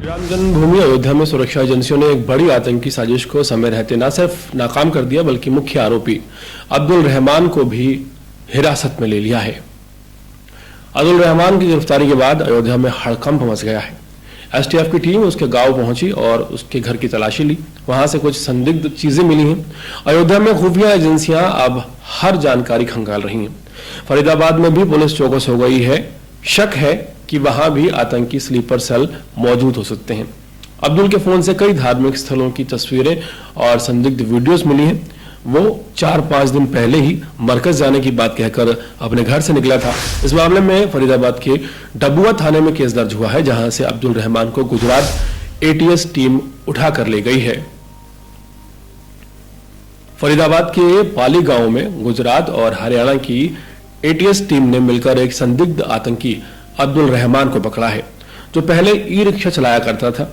राम जन्मभूमि अयोध्या में सुरक्षा एजेंसियों ने एक बड़ी आतंकी साजिश को समय रहते न सिर्फ नाकाम कर दिया बल्कि मुख्य आरोपी अब्दुल रहमान को भी हिरासत में ले लिया है। अब्दुल रहमान की गिरफ्तारी के बाद अयोध्या में हड़कंप मच गया है। एसटीएफ की टीम उसके गांव पहुंची और उसके घर की तलाशी ली। वहां से कुछ संदिग्ध चीजें मिली हैं। अयोध्या में खुफिया एजेंसियां अब हर जानकारी खंगाल रही हैं। फरीदाबाद में भी पुलिस चौकस हो गई है। शक है कि वहां भी आतंकी स्लीपर सेल मौजूद हो सकते हैं। अब्दुल के फोन से कई धार्मिक स्थलों की तस्वीरें और संदिग्ध वीडियोस मिली हैं। वो 4-5 दिन पहले ही मरकज जाने की बात कहकर अपने घर से निकला था। इस मामले में फरीदाबाद के डबुआ थाने में केस दर्ज हुआ है, जहां से अब्दुल रहमान को गुजरात एटीएस टीम उठा कर ले गई है। फरीदाबाद के पाली गांव में गुजरात और हरियाणा की एटीएस टीम ने मिलकर एक संदिग्ध आतंकी अब्दुल रहमान को पकड़ा है, जो पहले ई रिक्शा चलाया करता था।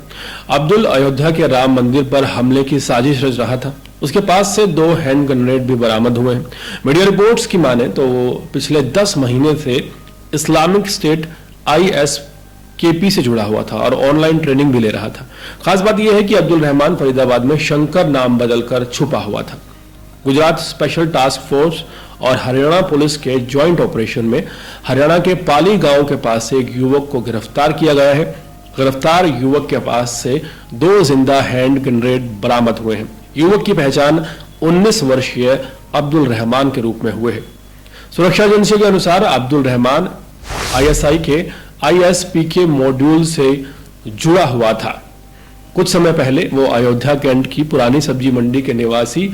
अब्दुल अयोध्या के राम मंदिर पर हमले की साजिश रच रहा था। उसके पास से 2 हैंड ग्रेनेड भी बरामद हुए हैं। मीडिया रिपोर्ट्स की माने तो वो पिछले 10 महीने से इस्लामिक स्टेट ISKP से जुड़ा हुआ था और ऑनलाइन ट्रेनिंग भी ले रहा था। खास बात यह है कि अब्दुल रहमान फरीदाबाद में शंकर नाम बदलकर छुपा हुआ था। गुजरात स्पेशल टास्क फोर्स और हरियाणा पुलिस के ज्वाइंट ऑपरेशन में हरियाणा के पाली गांव के पास से एक युवक को गिरफ्तार किया गया है। गिरफ्तार युवक के पास से 2 जिंदा हैंड ग्रेनेड बरामद हुए हैं। युवक की पहचान 19 वर्षीय अब्दुल रहमान के रूप में हुए है। सुरक्षा एजेंसी के अनुसार अब्दुल रहमान ISI के ISPK मॉड्यूल से जुड़ा हुआ था। कुछ समय पहले वो अयोध्या कैंट की पुरानी सब्जी मंडी के निवासी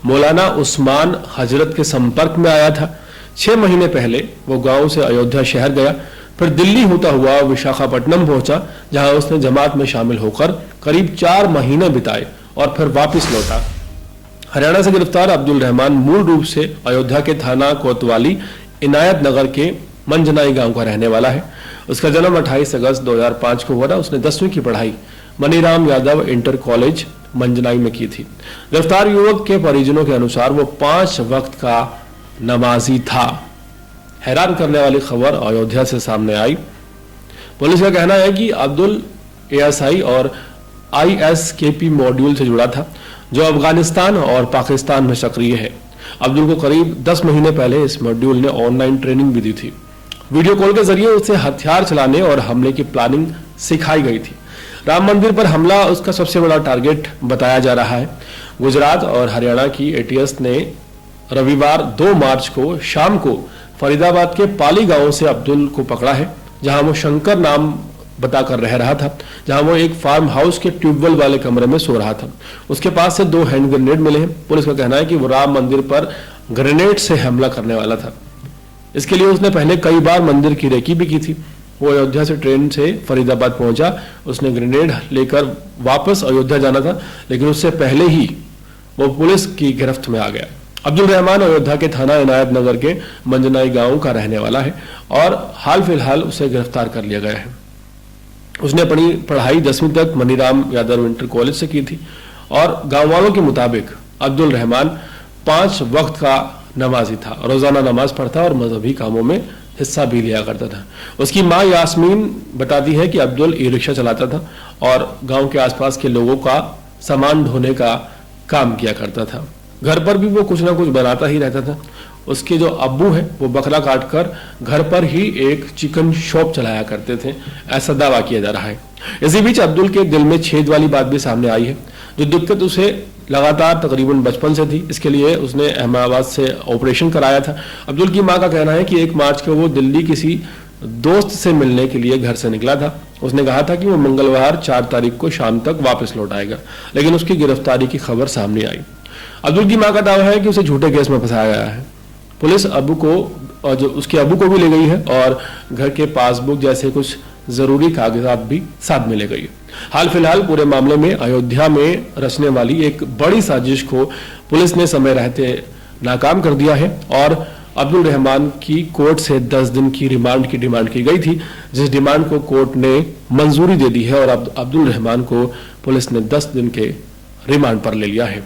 मौलाना उस्मान हजरत के संपर्क में आया था। 6 महीने पहले वो गांव से अयोध्या शहर गया, फिर दिल्ली होता हुआ विशाखापट्टनम पहुंचा, जहां उसने जमात में शामिल होकर करीब 4 महीने बिताए और फिर वापस लौटा। हरियाणा से गिरफ्तार अब्दुल रहमान मूल रूप से अयोध्या के थाना कोतवाली इनायत नगर के मंजनाई गांव का रहने वाला है। उसका जन्म 28 अगस्त 2005 को हुआ था। उसने 10वीं की पढ़ाई मनीराम यादव इंटर कॉलेज मंजनाई में की थी। गिरफ्तार युवक के परिजनों के अनुसार वो 5 वक्त का नमाजी था। हैरान करने वाली खबर अयोध्या से सामने आई। पुलिस का कहना है कि अब्दुल ASI और ISKP मॉड्यूल से जुड़ा था, जो अफगानिस्तान और पाकिस्तान में सक्रिय है। अब्दुल को करीब 10 महीने पहले इस मॉड्यूल ने ऑनलाइन ट्रेनिंग भी दी थी। वीडियो कॉल के जरिए उसे हथियार चलाने और हमले की प्लानिंग सिखाई गई थी। राम मंदिर पर हमला उसका सबसे बड़ा टारगेट बताया जा रहा है। गुजरात और हरियाणा की ATS ने रविवार 2 मार्च को शाम को फरीदाबाद के पाली गांव से अब्दुल को पकड़ा है, जहां वो शंकर नाम बताकर रह रहा था, जहां वो एक फार्म हाउस के ट्यूबवेल वाले कमरे में सो रहा था। उसके पास से 2 हैंड ग्रेनेड मिले हैं। पुलिस का कहना है कि वो राम मंदिर पर ग्रेनेड से हमला करने वाला था। इसके लिए उसने पहले कई बार मंदिर की रेकी भी की थी। वो अयोध्या से ट्रेन से फरीदाबाद पहुंचा। उसने ग्रेनेड लेकर वापस अयोध्या जाना था, लेकिन उससे पहले ही वो पुलिस की गिरफ्त में आ गया। अब्दुल रहमान अयोध्या के थाना इनायत नगर के मंजनाई गांव का रहने वाला है और हाल फिलहाल उसे गिरफ्तार कर लिया गया है। उसने अपनी पढ़ाई 10वीं तक मनीराम यादव इंटर कॉलेज से की थी और गांव वालों के मुताबिक अब्दुल रहमान 5 वक्त का नमाजी था, रोजाना नमाज पढ़ता और मजहबी कामों में हिस्सा भी लिया करता था। उसकी मां यास्मीन बताती है कि अब्दुल ई रिक्शा चलाता था और गांव के आसपास के लोगों का सामान ढोने का काम किया करता था। घर पर भी वो कुछ ना कुछ बनाता ही रहता था। उसके जो अब्बू है वो बकरा काटकर घर पर ही एक चिकन शॉप चलाया करते थे, ऐसा दावा किया जा रहा है। इसी बीच अब्दुल के दिल में छेद वाली बात भी सामने आई है, जो दिक्कत उसे लगातार तकरीबन बचपन से थी। इसके लिए उसने अहमदाबाद से ऑपरेशन कराया था। अब्दुल की मां का कहना है कि 1 मार्च को वो दिल्ली किसी दोस्त से मिलने के लिए घर से निकला था। उसने कहा था कि वो मंगलवार 4 तारीख को शाम तक वापस लौट आएगा, लेकिन उसकी गिरफ्तारी की खबर सामने आई। अब्दुल की मां का दावा है कि उसे झूठे केस में फंसाया गया है। पुलिस अबू को और जो उसके अबू को भी ले गई है और घर के पासबुक जैसे कुछ जरूरी कागजात भी साथ में ले गई है। हाल फिलहाल पूरे मामले में अयोध्या में रचने वाली एक बड़ी साजिश को पुलिस ने समय रहते नाकाम कर दिया है और अब्दुल रहमान की कोर्ट से 10 दिन की रिमांड की डिमांड की गई थी, जिस डिमांड को कोर्ट ने मंजूरी दे दी है और अब अब्दुल रहमान को पुलिस ने 10 दिन के रिमांड पर ले लिया है।